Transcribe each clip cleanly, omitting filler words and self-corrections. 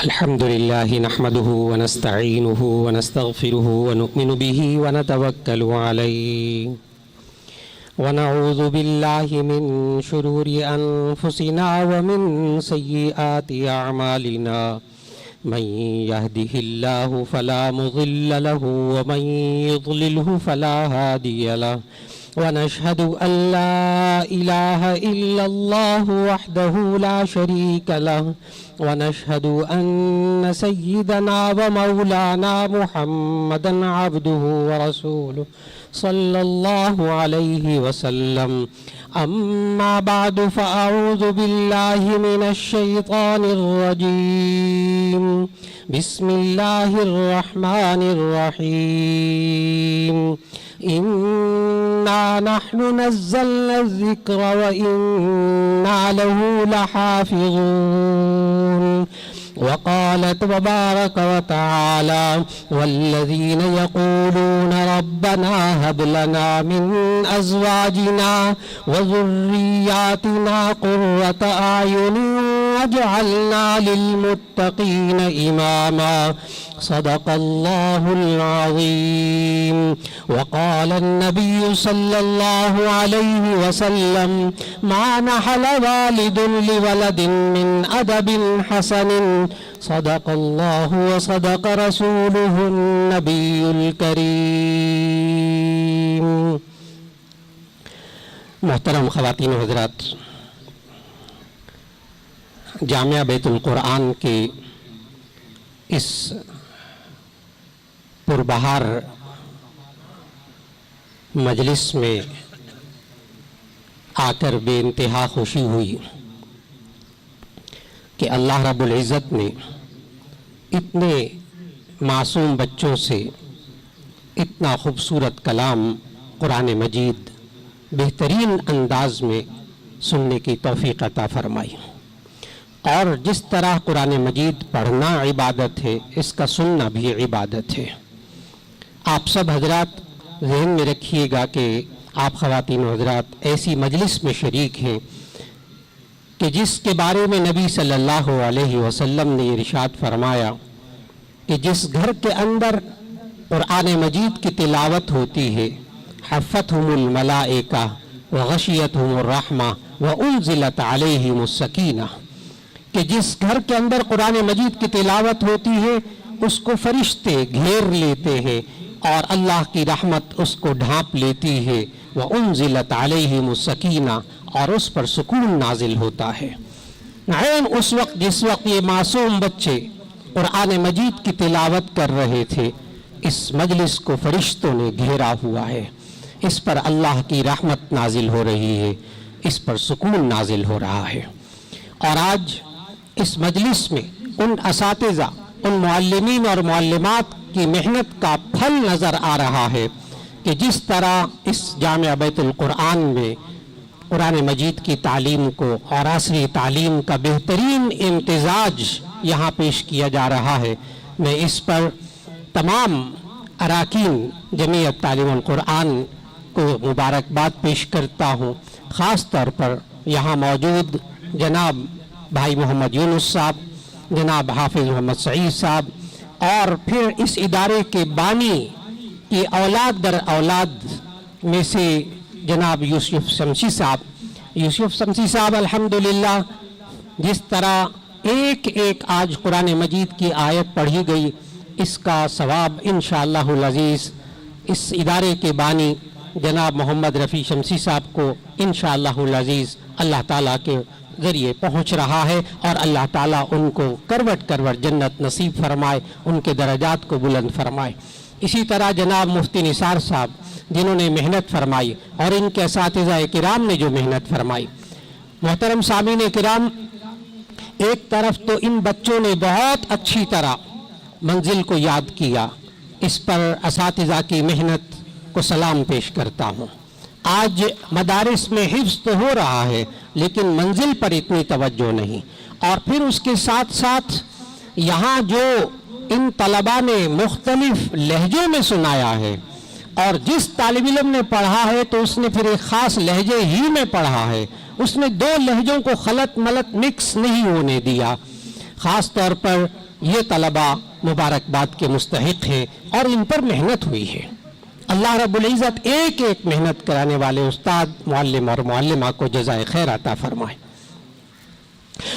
الحمد لله نحمده ونستعينه ونستغفره ونؤمن به ونتوكل عليه ونعوذ بالله من شرور أنفسنا ومن سيئات أعمالنا من يهده الله فلا مضل له ومن يضلله فلا هادي له ونشهد أن لا إله إلا الله وحده لا شريك له ونشهد أن سيدنا ومولانا محمدا عبده ورسوله صلى الله عليه وسلم. أما بعد فأعوذ بالله من الشيطان الرجيم. بسم الله الرحمن الرحيم. إنا نحن نزلنا الذكر وإنا له لحافظون. وقال تبارك وتعالى والذين يقولون ربنا هب لنا من أزواجنا وذرياتنا قرة أعين واجعلنا للمتقين إماما. صدق الله العظيم. وقال النبي صلى الله عليه وسلم ما نحل والد لولد من أدب حسن. صدق الله وصدق رسوله النبي الكريم. محترم خواتین و حضرات، جامعہ بیت القرآن کے اس پربہار مجلس میں آ کر بے انتہا خوشی ہوئی کہ اللہ رب العزت نے اتنے معصوم بچوں سے اتنا خوبصورت کلام قرآن مجید بہترین انداز میں سننے کی توفیق عطا فرمائی. اور جس طرح قرآن مجید پڑھنا عبادت ہے، اس کا سننا بھی عبادت ہے. آپ سب حضرات ذہن میں رکھیے گا کہ آپ خواتین و حضرات ایسی مجلس میں شریک ہیں کہ جس کے بارے میں نبی صلی اللہ علیہ وسلم نے ارشاد فرمایا کہ جس گھر کے اندر قرآن مجید کی تلاوت ہوتی ہے حفتہم الملائکہ وغشیتہم الرحمہ وانزلت علیہم السکینہ، کہ جس گھر کے اندر قرآن مجید کی تلاوت ہوتی ہے اس کو فرشتے گھیر لیتے ہیں اور اللہ کی رحمت اس کو ڈھانپ لیتی ہے. وَأُنزِلَتْ عَلَيْهِمُ السَّكِينَةُ، اور اس پر سکون نازل ہوتا ہے. عین اس وقت جس وقت یہ معصوم بچے قرآن مجید کی تلاوت کر رہے تھے، اس مجلس کو فرشتوں نے گھیرا ہوا ہے. اس پر اللہ کی رحمت نازل ہو رہی ہے، اس پر سکون نازل ہو رہا ہے. اور آج اس مجلس میں ان اساتذہ، ان معلمین اور معلمات کی محنت کا پھل نظر آ رہا ہے کہ جس طرح اس جامعہ بیت القرآن میں قرآن مجید کی تعلیم کو اور عصری تعلیم کا بہترین امتزاج یہاں پیش کیا جا رہا ہے. میں اس پر تمام اراکین جمعیت تعلیم القرآن کو مبارکباد پیش کرتا ہوں. خاص طور پر یہاں موجود جناب بھائی محمد یونس صاحب، جناب حافظ محمد سعید صاحب، اور پھر اس ادارے کے بانی کی اولاد در اولاد میں سے جناب یوسف شمسی صاحب. یوسف شمسی صاحب الحمدللہ جس طرح ایک ایک آج قرآن مجید کی آیت پڑھی گئی، اس کا ثواب انشاءاللہ العزیز اس ادارے کے بانی جناب محمد رفیع شمسی صاحب کو انشاءاللہ العزیز اللہ تعالیٰ کے ذریعے پہنچ رہا ہے، اور اللہ تعالیٰ ان کو کروٹ کروٹ جنت نصیب فرمائے، ان کے درجات کو بلند فرمائے. اسی طرح جناب مفتی نثار صاحب جنہوں نے محنت فرمائی، اور ان کے اساتذہ کرام نے جو محنت فرمائی. محترم سامعین کرام، ایک طرف تو ان بچوں نے بہت اچھی طرح منزل کو یاد کیا، اس پر اساتذہ کی محنت کو سلام پیش کرتا ہوں. آج مدارس میں حفظ تو ہو رہا ہے لیکن منزل پر اتنی توجہ نہیں. اور پھر اس کے ساتھ ساتھ یہاں جو ان طلباء نے مختلف لہجوں میں سنایا ہے، اور جس طالب علم نے پڑھا ہے تو اس نے پھر ایک خاص لہجے ہی میں پڑھا ہے، اس نے دو لہجوں کو خلط ملط مکس نہیں ہونے دیا. خاص طور پر یہ طلبہ مبارکباد کے مستحق ہیں اور ان پر محنت ہوئی ہے۔ اللہ رب العزت ایک ایک محنت کرانے والے استاد، معلم اور معلمہ کو جزائے خیر عطا فرمائے۔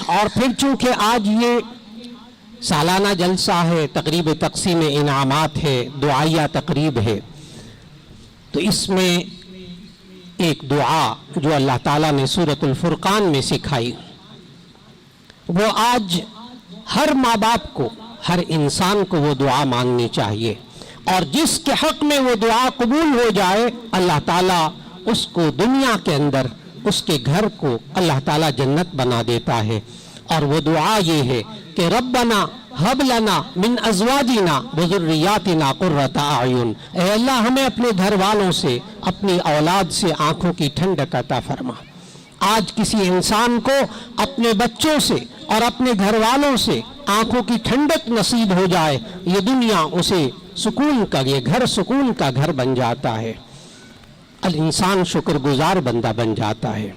اور پھر چونکہ آج یہ سالانہ جلسہ ہے، تقریب تقسیم انعامات ہے، دعائیہ تقریب ہے، تو اس میں ایک دعا جو اللہ تعالیٰ نے سورۃ الفرقان میں سکھائی، وہ آج ہر ماں باپ کو، ہر انسان کو وہ دعا مانگنی چاہیے، اور جس کے حق میں وہ دعا قبول ہو جائے اللہ تعالیٰ اس کو دنیا کے اندر، اس کے گھر کو اللہ تعالیٰ جنت بنا دیتا ہے۔ اور وہ دعا یہ ہے کہ ربنا ہب لنا من ازواجنا وذریاتنا قرۃ اعین، اے اللہ ہمیں اپنے گھر والوں سے، اپنی اولاد سے آنکھوں کی ٹھنڈک عطا فرما۔ آج کسی انسان کو اپنے بچوں سے اور اپنے گھر والوں سے آنکھوں کی ٹھنڈک نصیب ہو جائے، یہ دنیا اسے سکون کا، یہ گھر سکون کا گھر بن جاتا ہے، الانسان شکر گزار بندہ بن جاتا ہے۔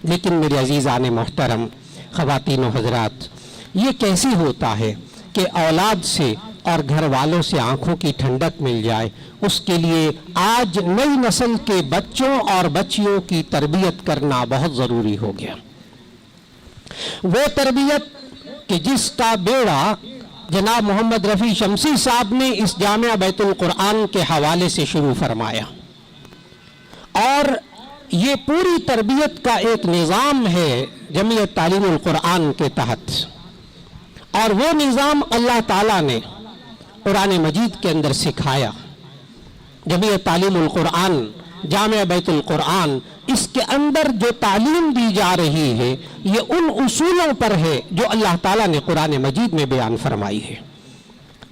لیکن میرے عزیزان محترم، خواتین و حضرات، یہ کیسے ہوتا ہے کہ اولاد سے اور گھر والوں سے آنکھوں کی ٹھنڈک مل جائے؟ اس کے لیے آج نئی نسل کے بچوں اور بچیوں کی تربیت کرنا بہت ضروری ہو گیا۔ وہ تربیت کہ جس کا بیڑا جناب محمد رفیع شمسی صاحب نے اس جامعہ بیت القرآن کے حوالے سے شروع فرمایا، اور یہ پوری تربیت کا ایک نظام ہے جمعیت تعلیم القرآن کے تحت، اور وہ نظام اللہ تعالیٰ نے قرآن مجید کے اندر سکھایا۔ جمعیت تعلیم القرآن، جامعہ بیت القرآن، اس کے اندر جو تعلیم دی جا رہی ہے یہ ان اصولوں پر ہے جو اللہ تعالیٰ نے قرآن مجید میں بیان فرمائی ہے۔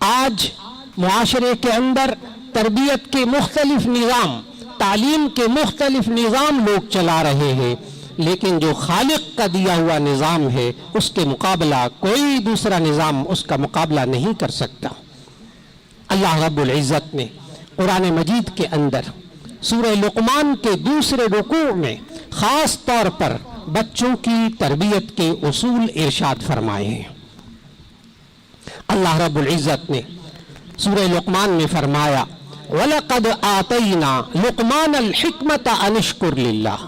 آج معاشرے کے اندر تربیت کے مختلف نظام، تعلیم کے مختلف نظام لوگ چلا رہے ہیں، لیکن جو خالق کا دیا ہوا نظام ہے اس کے مقابلہ کوئی دوسرا نظام اس کا مقابلہ نہیں کر سکتا۔ اللہ رب العزت نے قرآن مجید کے اندر سورہ لقمان کے دوسرے رکوع میں خاص طور پر بچوں کی تربیت کے اصول ارشاد فرمائے ہیں۔ اللہ رب العزت نے سورہ لقمان میں فرمایا وَلَقَدْ آتَيْنَا لُقْمَانَ الْحِكْمَةَ أَنِ اشْكُرْ لِلَّهِ،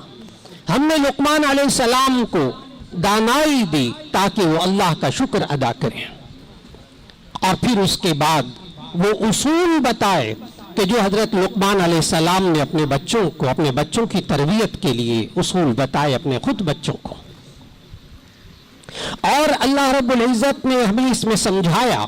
ہم نے لقمان علیہ السلام کو دانائی دی تاکہ وہ اللہ کا شکر ادا کریں، اور پھر اس کے بعد وہ اصول بتائے کہ جو حضرت لقمان علیہ السلام نے اپنے بچوں کو، اپنے بچوں کی تربیت کے لیے اصول بتائے اپنے خود بچوں کو۔ اور اللہ رب العزت نے ہمیں اس میں سمجھایا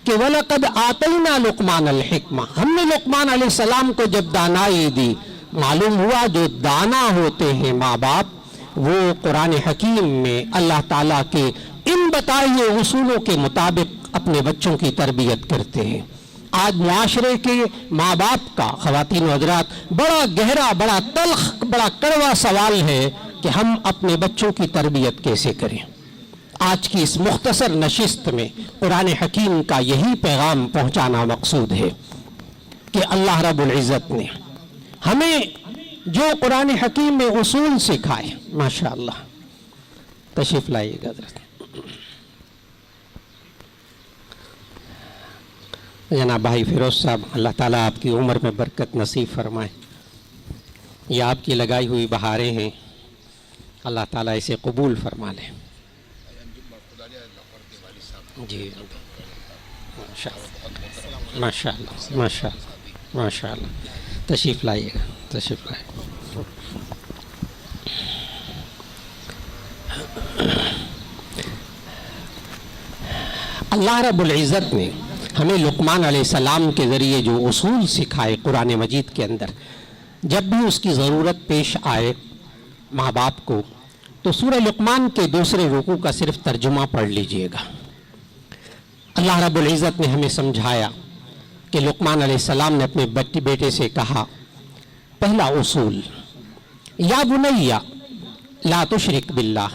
کہ وَلَقَدْ آتَيْنَا لُقْمَانَ الْحِكْمَةَ، ہم نے لقمان علیہ السلام کو جب دانائی دی، معلوم ہوا جو دانا ہوتے ہیں ماں باپ، وہ قرآن حکیم میں اللہ تعالیٰ کے ان بتائے ہوئے اصولوں کے مطابق اپنے بچوں کی تربیت کرتے ہیں۔ آج معاشرے کے ماں باپ کا، خواتین و حضرات، بڑا گہرا، بڑا تلخ، بڑا کڑوا سوال ہے کہ ہم اپنے بچوں کی تربیت کیسے کریں۔ آج کی اس مختصر نشست میں قرآن حکیم کا یہی پیغام پہنچانا مقصود ہے کہ اللہ رب العزت نے ہمیں جو قرآن حکیم میں اصول سکھائے، ماشاءاللہ تشریف لائیے گا حضرت۔ جناب بھائی فیروز صاحب، اللہ تعالیٰ آپ کی عمر میں برکت نصیب فرمائے۔ یہ آپ کی لگائی ہوئی بہاریں ہیں، اللہ تعالیٰ اسے قبول فرما لے۔ جی ماشاء اللہ ماشاء اللہ ماشاء اللہ، تشریف لائیے گا، تشریف لائیے۔ اللہ رب العزت نے ہمیں لقمان علیہ السلام کے ذریعے جو اصول سکھائے قرآن مجید کے اندر، جب بھی اس کی ضرورت پیش آئے ماں باپ کو، تو سورہ لقمان کے دوسرے رکوع کا صرف ترجمہ پڑھ لیجئے گا۔ اللہ رب العزت نے ہمیں سمجھایا کہ لقمان علیہ السلام نے اپنے بیٹے سے کہا، پہلا اصول، یا بنی لا تشرک باللہ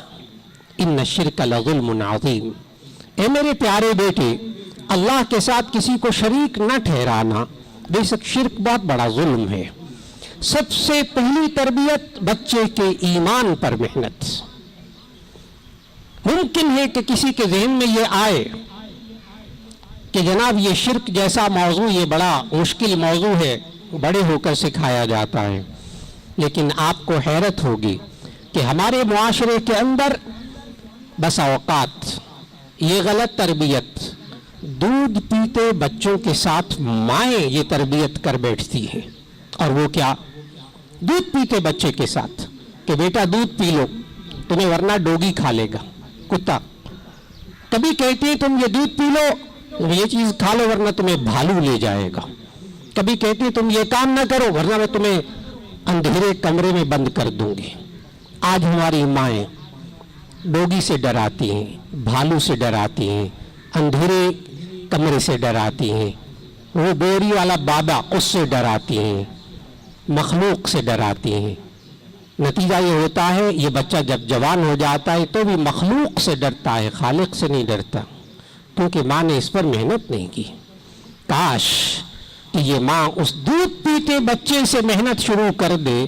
ان الشرک لظلم عظیم، اے میرے پیارے بیٹے، اللہ کے ساتھ کسی کو شریک نہ ٹھہرانا، بے شک شرک بہت بڑا ظلم ہے۔ سب سے پہلی تربیت بچے کے ایمان پر محنت۔ ممکن ہے کہ کسی کے ذہن میں یہ آئے کہ جناب یہ شرک جیسا موضوع یہ بڑا مشکل موضوع ہے، بڑے ہو کر سکھایا جاتا ہے، لیکن آپ کو حیرت ہوگی کہ ہمارے معاشرے کے اندر بس اوقات یہ غلط تربیت، دودھ پیتے بچوں کے ساتھ مائیں یہ تربیت کر بیٹھتی ہیں۔ اور وہ کیا؟ دودھ پیتے بچے کے ساتھ کہ بیٹا دودھ پی لو، تمہیں ورنہ ڈوگی کھا لے گا، کتا۔ کبھی کہتے ہیں تم یہ دودھ پی لو، یہ چیز کھا لو ورنہ تمہیں بھالو لے جائے گا۔ کبھی کہتے ہیں تم یہ کام نہ کرو ورنہ میں تمہیں اندھیرے کمرے میں بند کر دوں گی۔ آج ہماری مائیں ڈوگی سے ڈراتی ہیں، بھالو سے ڈراتی ہیں، اندھیرے کمرے سے ڈراتی ہیں، وہ بوری والا بابا اس سے ڈراتی ہیں، مخلوق سے ڈراتی ہیں۔ نتیجہ یہ ہوتا ہے یہ بچہ جب جوان ہو جاتا ہے تو بھی مخلوق سے ڈرتا ہے، خالق سے نہیں ڈرتا، کیونکہ ماں نے اس پر محنت نہیں کی۔ کاش کہ یہ ماں اس دودھ پیتے بچے سے محنت شروع کر دے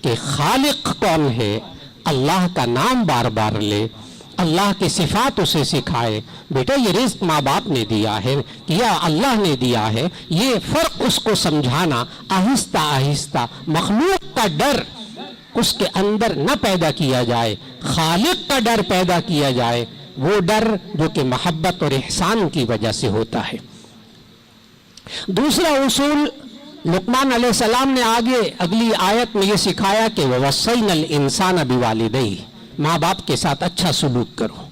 کہ خالق کون ہے، اللہ کا نام بار بار لے، اللہ کی صفات اسے سکھائے۔ بیٹا یہ رزق ماں باپ نے دیا ہے یا اللہ نے دیا ہے، یہ فرق اس کو سمجھانا، آہستہ آہستہ مخلوق کا ڈر اس کے اندر نہ پیدا کیا جائے، خالق کا ڈر پیدا کیا جائے، وہ ڈر جو کہ محبت اور احسان کی وجہ سے ہوتا ہے۔ دوسرا اصول لقمان علیہ السلام نے آگے اگلی آیت میں یہ سکھایا کہ وَوَصَّيْنَا الْإِنسَانَ بِوَالِدَيْهِ، ماں باپ کے ساتھ اچھا سلوک کرو۔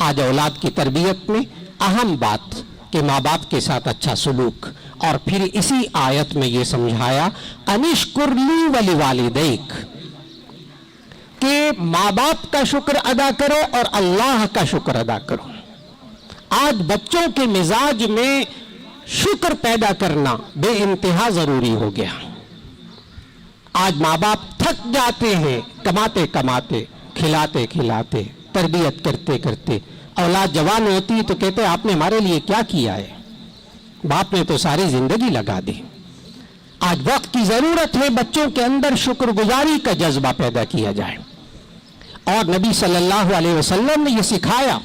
آج اولاد کی تربیت میں اہم بات کہ ماں باپ کے ساتھ اچھا سلوک، اور پھر اسی آیت میں یہ سمجھایا انشکر لی وَلِوَالِدَيْكَ، کہ ماں باپ کا شکر ادا کرو اور اللہ کا شکر ادا کرو۔ آج بچوں کے مزاج میں شکر پیدا کرنا بے انتہا ضروری ہو گیا۔ آج ماں باپ تھک جاتے ہیں کماتے کماتے، کھلاتے کھلاتے، تربیت کرتے کرتے۔ اولاد جوان ہوتی تو کہتے آپ نے ہمارے لیے کیا کیا ہے؟ باپ نے تو ساری زندگی لگا دی۔ آج وقت کی ضرورت ہے بچوں کے اندر شکر گزاری کا جذبہ پیدا کیا جائے، اور نبی صلی اللہ علیہ وسلم نے یہ سکھایا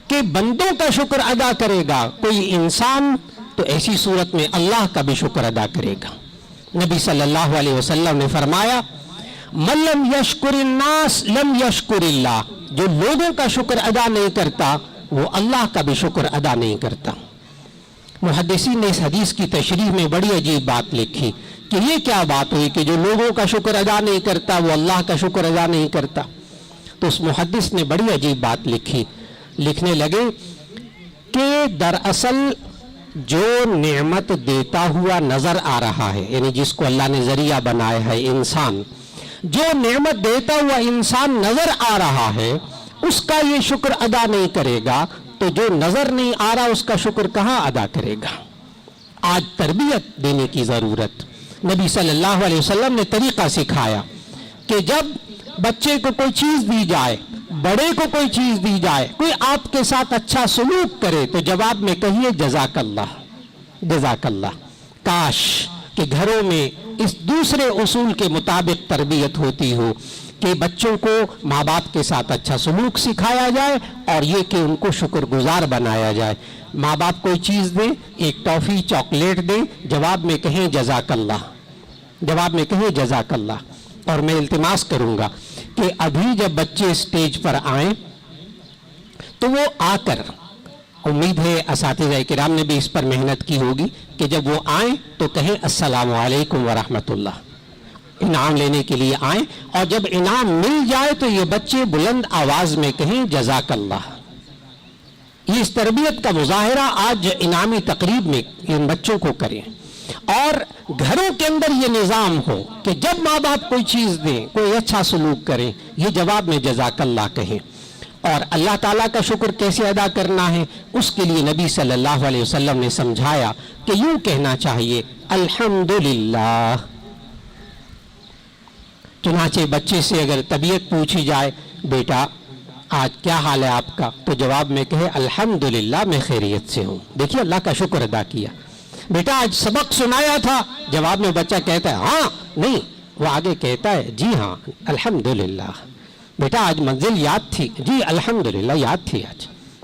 کہ بندوں کا شکر ادا کرے گا کوئی انسان تو ایسی صورت میں اللہ کا بھی شکر ادا کرے گا۔ نبی صلی اللہ علیہ وسلم نے فرمایا من لم یشکر الناس لم یشکر اللہ، جو لوگوں کا شکر ادا نہیں کرتا وہ اللہ کا بھی شکر ادا نہیں کرتا۔ محدثین نے اس حدیث کی تشریح میں بڑی عجیب بات لکھی کہ یہ کیا بات ہوئی کہ جو لوگوں کا شکر ادا نہیں کرتا وہ اللہ کا شکر ادا نہیں کرتا؟ تو اس محدث نے بڑی عجیب بات لکھی، لکھنے لگے کہ دراصل جو نعمت دیتا ہوا نظر آ رہا ہے، یعنی جس کو اللہ نے ذریعہ بنایا ہے انسان، جو نعمت دیتا ہوا انسان نظر آ رہا ہے اس کا یہ شکر ادا نہیں کرے گا تو جو نظر نہیں آ رہا اس کا شکر کہاں ادا کرے گا؟ آج تربیت دینے کی ضرورت۔ نبی صلی اللہ علیہ وسلم نے طریقہ سکھایا کہ جب بچے کو کوئی چیز دی جائے، بڑے کو کوئی چیز دی جائے، کوئی آپ کے ساتھ اچھا سلوک کرے تو جواب میں کہیے جزاک اللہ، جزاک اللہ۔ کاش کہ گھروں میں اس دوسرے اصول کے مطابق تربیت ہوتی ہو کہ بچوں کو ماں باپ کے ساتھ اچھا سلوک سکھایا جائے اور یہ کہ ان کو شکر گزار بنایا جائے۔ ماں باپ کوئی چیز دیں، ایک ٹافی چاکلیٹ دیں، جواب میں کہیں جزاک اللہ، جواب میں کہیں جزاک اللہ۔ اور میں التماس کروں گا کہ ابھی جب بچے اسٹیج پر آئیں تو وہ آ کر، امید ہے اساتذہ کرام نے بھی اس پر محنت کی ہوگی کہ جب وہ آئیں تو کہیں السلام علیکم ورحمۃ اللہ، انعام لینے کے لیے آئیں، اور جب انعام مل جائے تو یہ بچے بلند آواز میں کہیں جزاک اللہ۔ یہ اس تربیت کا مظاہرہ آج انعامی تقریب میں ان بچوں کو کریں، اور گھروں کے اندر یہ نظام ہو کہ جب ماں باپ کوئی چیز دیں، کوئی اچھا سلوک کریں، یہ جواب میں جزاک اللہ کہیں۔ اور اللہ تعالیٰ کا شکر کیسے ادا کرنا ہے اس کے لیے نبی صلی اللہ علیہ وسلم نے سمجھایا کہ یوں کہنا چاہیے الحمدللہ۔ چنانچہ بچے سے اگر طبیعت پوچھی جائے بیٹا آج کیا حال ہے آپ کا، تو جواب میں کہے الحمدللہ میں خیریت سے ہوں۔ دیکھیے اللہ کا شکر ادا کیا۔ بیٹا آج سبق سنایا تھا، جواب میں بچہ کہتا ہے ہاں، نہیں، وہ آگے کہتا ہے جی ہاں الحمدللہ۔ بیٹا آج منزل یاد تھی، جی الحمدللہ یاد تھی آج۔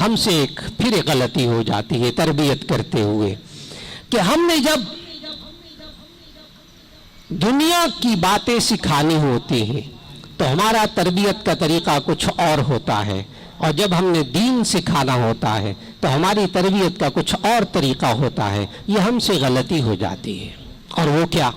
ہم سے ایک پھر غلطی ہو جاتی ہے تربیت کرتے ہوئے کہ ہم نے جب دنیا کی باتیں سکھانی ہوتی ہیں تو ہمارا تربیت کا طریقہ کچھ اور ہوتا ہے، اور جب ہم نے دین سکھانا ہوتا ہے تو ہماری تربیت کا کچھ اور طریقہ ہوتا ہے۔ یہ ہم سے غلطی ہو جاتی ہے، اور وہ کیا؟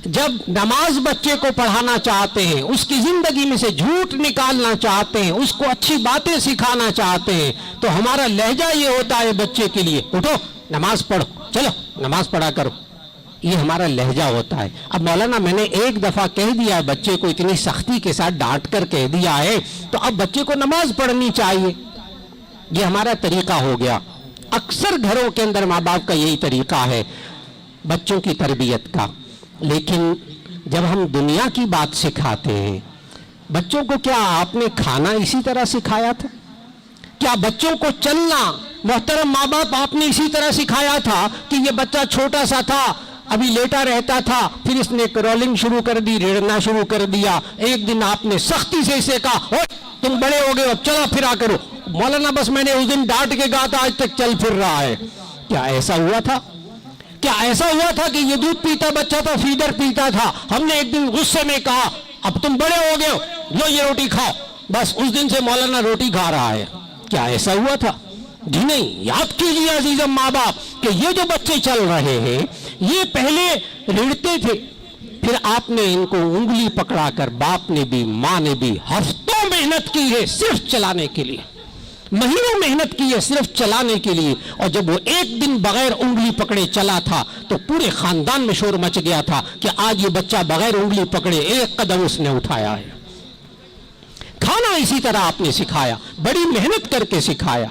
جب نماز بچے کو پڑھانا چاہتے ہیں، اس کی زندگی میں سے جھوٹ نکالنا چاہتے ہیں، اس کو اچھی باتیں سکھانا چاہتے ہیں، تو ہمارا لہجہ یہ ہوتا ہے بچے کے لیے، اٹھو نماز پڑھو، چلو نماز پڑھا کرو، یہ ہمارا لہجہ ہوتا ہے۔ اب مولانا میں نے ایک دفعہ کہہ دیا ہے بچے کو، اتنی سختی کے ساتھ ڈانٹ کر کہہ دیا ہے، تو اب بچے کو نماز پڑھنی چاہیے، یہ ہمارا طریقہ ہو گیا۔ اکثر گھروں کے اندر ماں باپ کا یہی طریقہ ہے بچوں کی تربیت کا۔ لیکن جب ہم دنیا کی بات سکھاتے ہیں بچوں کو، کیا آپ نے کھانا اسی طرح سکھایا تھا؟ کیا بچوں کو چلنا محترم ماں باپ آپ نے اسی طرح سکھایا تھا کہ یہ بچہ چھوٹا سا تھا، ابھی لیٹا رہتا تھا، پھر اس نے کرولنگ شروع کر دی، ریڑنا شروع کر دیا، ایک دن آپ نے سختی سے اسے کہا اوے تم بڑے ہو گئے اب چلا پھرا کرو؟ مولانا بس میں نے اس دن ڈانٹ کے کہا تھا، آج تک چل پھر رہا ہے۔ کیا ایسا ہوا تھا؟ کیا ایسا ہوا تھا کہ یہ دودھ پیتا بچہ تھا، فیڈر پیتا تھا، ہم نے ایک دن غصے میں کہا اب تم بڑے ہو گئے ہو، لو یہ روٹی کھاؤ، بس اس دن سے مولانا روٹی کھا رہا ہے؟ کیا ایسا ہوا تھا؟ جی نہیں۔ یاد کیجئے عزیزم ماں باپ کہ یہ جو بچے چل رہے ہیں یہ پہلے ریڑتے تھے، پھر آپ نے ان کو انگلی پکڑا کر، باپ نے بھی ماں نے بھی ہفتوں محنت کی ہے صرف چلانے کے لیے، مہینوں محنت کی ہے صرف چلانے کے لیے، اور جب وہ ایک دن بغیر انگلی پکڑے چلا تھا تو پورے خاندان میں شور مچ گیا تھا کہ آج یہ بچہ بغیر انگلی پکڑے ایک قدم اس نے اٹھایا ہے۔ کھانا اسی طرح آپ نے سکھایا، بڑی محنت کر کے سکھایا۔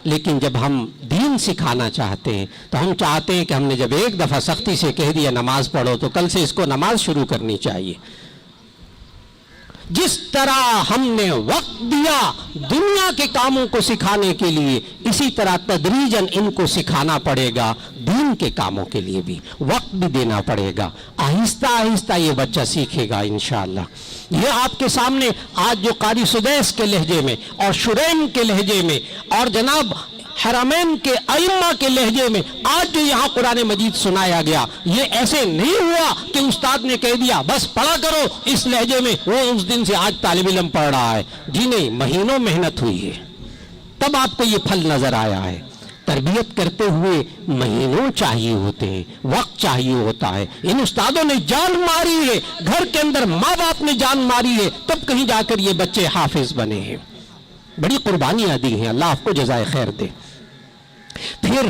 لیکن جب ہم دین سکھانا چاہتے ہیں تو ہم چاہتے ہیں کہ ہم نے جب ایک دفعہ سختی سے کہہ دیا نماز پڑھو تو کل سے اس کو نماز شروع کرنی چاہیے۔ جس طرح ہم نے وقت دیا دنیا کے کاموں کو سکھانے کے لیے، اسی طرح تدریجاً ان کو سکھانا پڑے گا دین کے کاموں کے لیے بھی، وقت بھی دینا پڑے گا، آہستہ آہستہ یہ بچہ سیکھے گا انشاءاللہ۔ یہ آپ کے سامنے آج جو قاری سدیس کے لہجے میں اور شریم کے لہجے میں اور جناب حرمین کے ائمہ کے لہجے میں آج جو یہاں قرآن مجید سنایا گیا، یہ ایسے نہیں ہوا کہ استاد نے کہہ دیا بس پڑھا کرو اس لہجے میں، وہ اس دن سے آج طالب علم پڑھ رہا ہے۔ جی نہیں، مہینوں محنت ہوئی ہے تب آپ کو یہ پھل نظر آیا ہے۔ تربیت کرتے ہوئے مہینوں چاہیے ہوتے ہیں، وقت چاہیے ہوتا ہے۔ ان استادوں نے جان ماری ہے، گھر کے اندر ماں باپ نے جان ماری ہے، تب کہیں جا کر یہ بچے حافظ بنے ہیں، بڑی قربانیاں دی ہیں، اللہ آپ کو جزائے خیر دے۔ پھر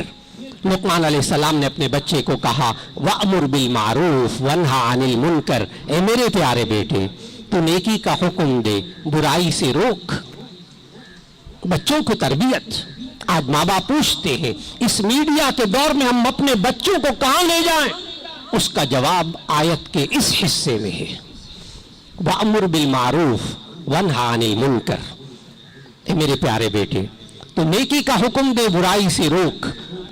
لقمان علیہ السلام نے اپنے بچے کو کہا وَأْمُرْ بِالْمَعْرُوفِ وَانْهَ عَنِ الْمُنْكَرِ، اے میرے پیارے بیٹے تو نیکی کا حکم دے، برائی سے روک۔ بچوں کی تربیت آج ماں باپ پوچھتے ہیں اس میڈیا کے دور میں ہم اپنے بچوں کو کہاں لے جائیں؟ اس کا جواب آیت کے اس حصے میں ہے، وَأْمُرْ بِالْمَعْرُوفِ وَانْهَ عَنِ الْمُنْكَرِ، اے میرے پیارے بیٹے تو نیکی کا حکم دے، برائی سے روک۔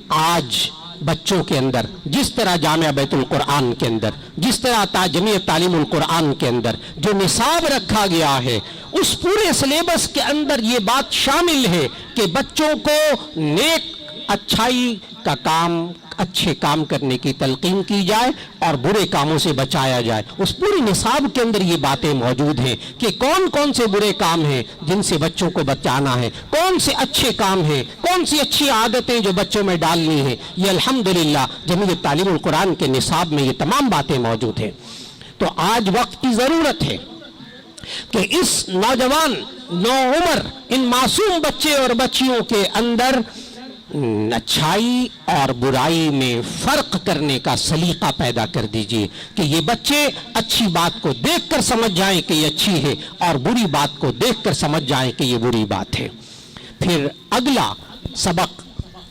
آج بچوں کے اندر جس طرح جامعہ بیت القرآن کے اندر، جس طرح جمعیت تعلیم القرآن کے اندر جو نصاب رکھا گیا ہے، اس پورے سلیبس کے اندر یہ بات شامل ہے کہ بچوں کو نیک اچھائی کا کام، اچھے کام کرنے کی تلقین کی جائے اور برے کاموں سے بچایا جائے۔ اس پوری نصاب کے اندر یہ باتیں موجود ہیں کہ کون کون سے برے کام ہیں جن سے بچوں کو بچانا ہے، کون سے اچھے کام ہیں، کون سی اچھی عادتیں جو بچوں میں ڈالنی ہیں۔ یہ الحمدللہ جمعیت تعلیم القرآن کے نصاب میں یہ تمام باتیں موجود ہیں۔ تو آج وقت کی ضرورت ہے کہ اس نوجوان نوعمر ان معصوم بچے اور بچیوں کے اندر اچھائی اور برائی میں فرق کرنے کا سلیقہ پیدا کر دیجئے کہ یہ بچے اچھی بات کو دیکھ کر سمجھ جائیں کہ یہ اچھی ہے اور بری بات کو دیکھ کر سمجھ جائیں کہ یہ بری بات ہے۔ پھر اگلا سبق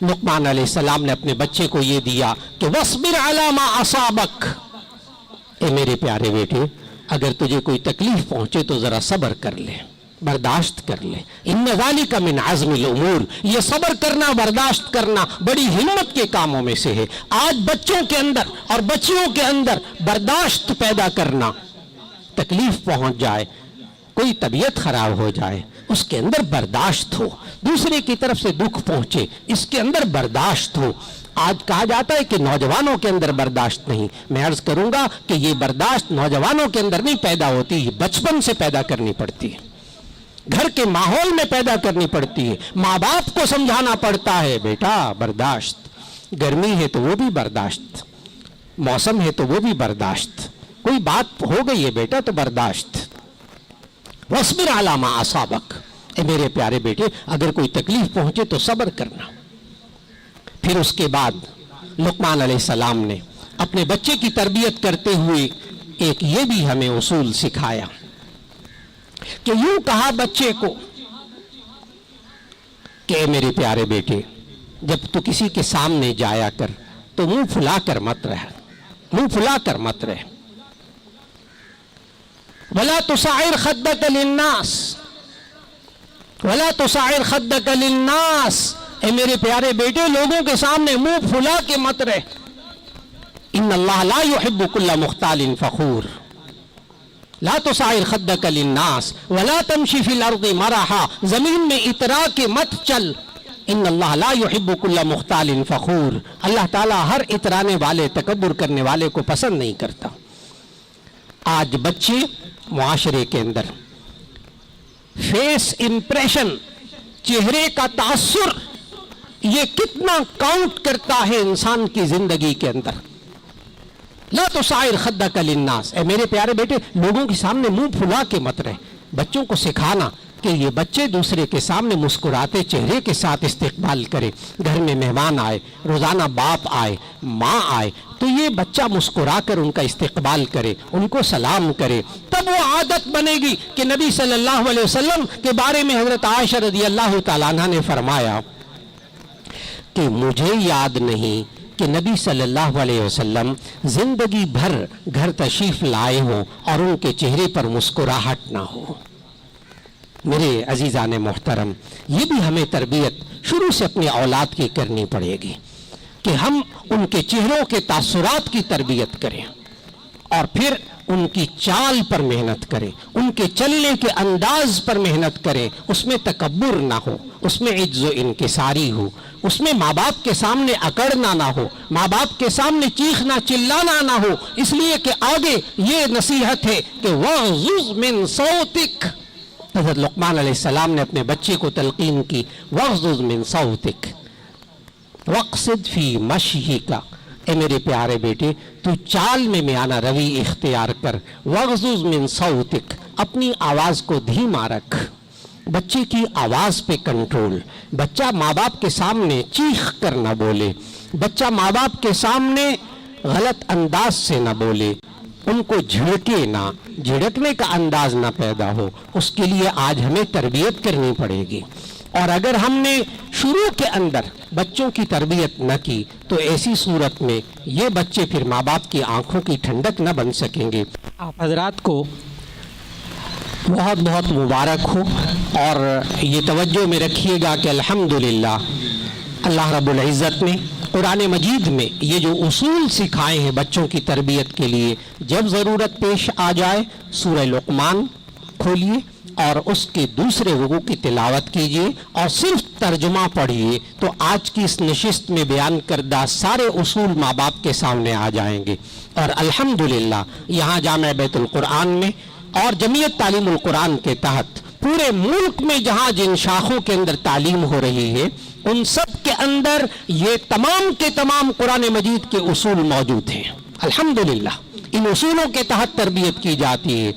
لقمان علیہ السلام نے اپنے بچے کو یہ دیا کہ وَاصْبِرْ عَلَى مَا أَصَابَكَ، اے میرے پیارے بیٹے اگر تجھے کوئی تکلیف پہنچے تو ذرا صبر کر لے، برداشت کر لے۔ ان ذالک من عزم الامور، یہ صبر کرنا، برداشت کرنا بڑی ہمت کے کاموں میں سے ہے۔ آج بچوں کے اندر اور بچیوں کے اندر برداشت پیدا کرنا، تکلیف پہنچ جائے، کوئی طبیعت خراب ہو جائے، اس کے اندر برداشت ہو، دوسرے کی طرف سے دکھ پہنچے اس کے اندر برداشت ہو۔ آج کہا جاتا ہے کہ نوجوانوں کے اندر برداشت نہیں، میں عرض کروں گا کہ یہ برداشت نوجوانوں کے اندر نہیں پیدا ہوتی، یہ بچپن سے پیدا کرنی پڑتی ہے، گھر کے ماحول میں پیدا کرنی پڑتی ہے، ماں باپ کو سمجھانا پڑتا ہے، بیٹا برداشت، گرمی ہے تو وہ بھی برداشت، موسم ہے تو وہ بھی برداشت، کوئی بات ہو گئی ہے بیٹا تو برداشت، وَاصْبِرْ عَلَىٰ مَا أَصَابَكَ، اے میرے پیارے بیٹے اگر کوئی تکلیف پہنچے تو صبر کرنا۔ پھر اس کے بعد لقمان علیہ السلام نے اپنے بچے کی تربیت کرتے ہوئے ایک یہ بھی ہمیں اصول سکھایا کہ یوں کہا بچے کو کہ اے میرے پیارے بیٹے جب تو کسی کے سامنے جایا کر تو منہ پھلا کر مت رہ، منہ پھلا کر مت رہ، وَلَا تُصَعِّرْ خَدَّكَ لِلنَّاسِ وَلَا تُصَعِّرْ خَدَّكَ لِلنَّاسِ، اے میرے پیارے بیٹے لوگوں کے سامنے منہ پھلا کے مت رہ، ان اللہ لا يحب كل مختال فخور، لا تصعر خدك للناس ولا تمشي في الارض مرحا، زمین میں اترا کے مت چل، ان اللہ لا يحب كل مختال فخور، اللہ تعالیٰ ہر اترانے والے تکبر کرنے والے کو پسند نہیں کرتا۔ آج بچے معاشرے کے اندر فیس امپریشن، چہرے کا تاثر، یہ کتنا کاؤنٹ کرتا ہے انسان کی زندگی کے اندر۔ لا تصعر خدک للناس، اے میرے پیارے بیٹے لوگوں کے سامنے منہ پھلا کے مت رہے، بچوں کو سکھانا کہ یہ بچے دوسرے کے سامنے مسکراتے چہرے کے ساتھ استقبال کرے، گھر میں مہمان آئے، روزانہ باپ آئے، ماں آئے تو یہ بچہ مسکرا کر ان کا استقبال کرے، ان کو سلام کرے، تب وہ عادت بنے گی کہ نبی صلی اللہ علیہ وسلم کے بارے میں حضرت عائشہ رضی اللہ تعالیٰ عنہ نے فرمایا کہ مجھے یاد نہیں کہ نبی صلی اللہ علیہ وسلم زندگی بھر گھر تشریف لائے ہوں اور ان کے چہرے پر مسکراہٹ نہ ہو۔ میرے عزیزان محترم، یہ بھی ہمیں تربیت شروع سے اپنی اولاد کی کرنی پڑے گی کہ ہم ان کے چہروں کے تاثرات کی تربیت کریں اور پھر ان کی چال پر محنت کریں، ان کے چلنے کے انداز پر محنت کریں، اس میں تکبر نہ ہو، اس میں عجز و انکساری ہو، اس میں ماں باپ کے سامنے اکڑنا نہ ہو، ماں باپ کے سامنے چیخنا چلانا نہ ہو، اس لیے کہ آگے یہ نصیحت ہے کہ وَغْضُضْ مِن صَوْتِكَ، حضرت لقمان علیہ السلام نے اپنے بچے کو تلقین کی وَغْضُضْ مِن صَوْتِكَ وَاقْصِدْ فِي مَشْيِكَ، اے میرے پیارے بیٹے تو چال میں میانہ روی اختیار کر، وَغْضُضْ مِن صَوْتِكَ، اپنی آواز کو دھیما رکھ، بچے کی آواز پہ کنٹرول، بچہ ماں باپ کے سامنے چیخ کر نہ بولے، بچہ ماں باپ کے سامنے غلط انداز سے نہ بولے، ان کو جھڑکے نہ، جھڑکنے کا انداز نہ پیدا ہو، اس کے لیے آج ہمیں تربیت کرنی پڑے گی۔ اور اگر ہم نے شروع کے اندر بچوں کی تربیت نہ کی تو ایسی صورت میں یہ بچے پھر ماں باپ کی آنکھوں کی ٹھنڈک نہ بن سکیں گے۔ آپ حضرات کو بہت بہت مبارک ہو اور یہ توجہ میں رکھیے گا کہ الحمدللہ اللہ رب العزت نے قرآن مجید میں یہ جو اصول سکھائے ہیں بچوں کی تربیت کے لیے، جب ضرورت پیش آ جائے سورہ لقمان کھولیے اور اس کے دوسرے رکوع کی تلاوت کیجیے اور صرف ترجمہ پڑھیے تو آج کی اس نشست میں بیان کردہ سارے اصول ماں باپ کے سامنے آ جائیں گے۔ اور الحمدللہ یہاں جامع بیت القرآن میں اور جمعیت تعلیم القرآن کے تحت پورے ملک میں جہاں جن شاخوں کے اندر تعلیم ہو رہی ہے ان سب کے اندر یہ تمام کے تمام قرآن مجید کے اصول موجود ہیں۔ الحمدللہ ان اصولوں کے تحت تربیت کی جاتی ہے۔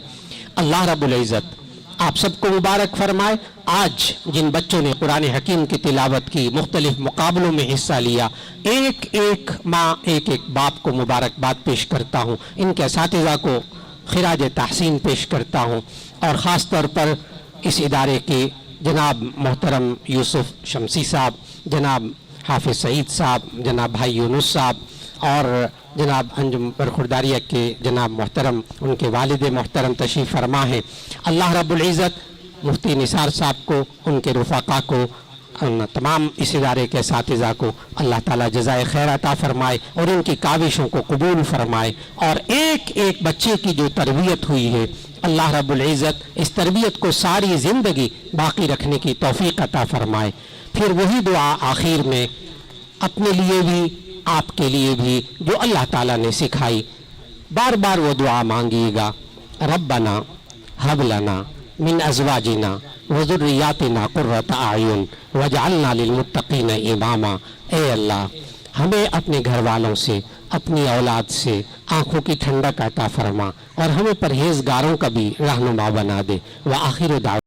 اللہ رب العزت آپ سب کو مبارک فرمائے۔ آج جن بچوں نے قرآن حکیم کی تلاوت کی، مختلف مقابلوں میں حصہ لیا، ایک ایک ماں ایک ایک باپ کو مبارکباد پیش کرتا ہوں، ان کے اساتذہ کو خراج تحسین پیش کرتا ہوں، اور خاص طور پر اس ادارے کے جناب محترم یوسف شمسی صاحب، جناب حافظ سعید صاحب، جناب بھائی یونس صاحب اور جناب انجم برخورداریہ کے جناب محترم ان کے والد محترم تشریف فرما ہیں۔ اللہ رب العزت مفتی نثار صاحب کو، ان کے رفقا کو، تمام اس ادارے کے اساتذہ کو اللہ تعالیٰ جزائے خیر عطا فرمائے اور ان کی کاوشوں کو قبول فرمائے، اور ایک ایک بچے کی جو تربیت ہوئی ہے اللہ رب العزت اس تربیت کو ساری زندگی باقی رکھنے کی توفیق عطا فرمائے۔ پھر وہی دعا آخر میں اپنے لیے بھی آپ کے لیے بھی جو اللہ تعالیٰ نے سکھائی، بار بار وہ دعا مانگیے گا، ربنا ہب لنا من ازواجنا وذریاتنا قرۃ اعین واجعلنا للمتقین اماما۔ اے اللہ، ہمیں اپنے گھر والوں سے، اپنی اولاد سے آنکھوں کی ٹھنڈک عطا فرما اور ہمیں پرہیزگاروں کا بھی رہنما بنا دے۔ وآخر دعوانا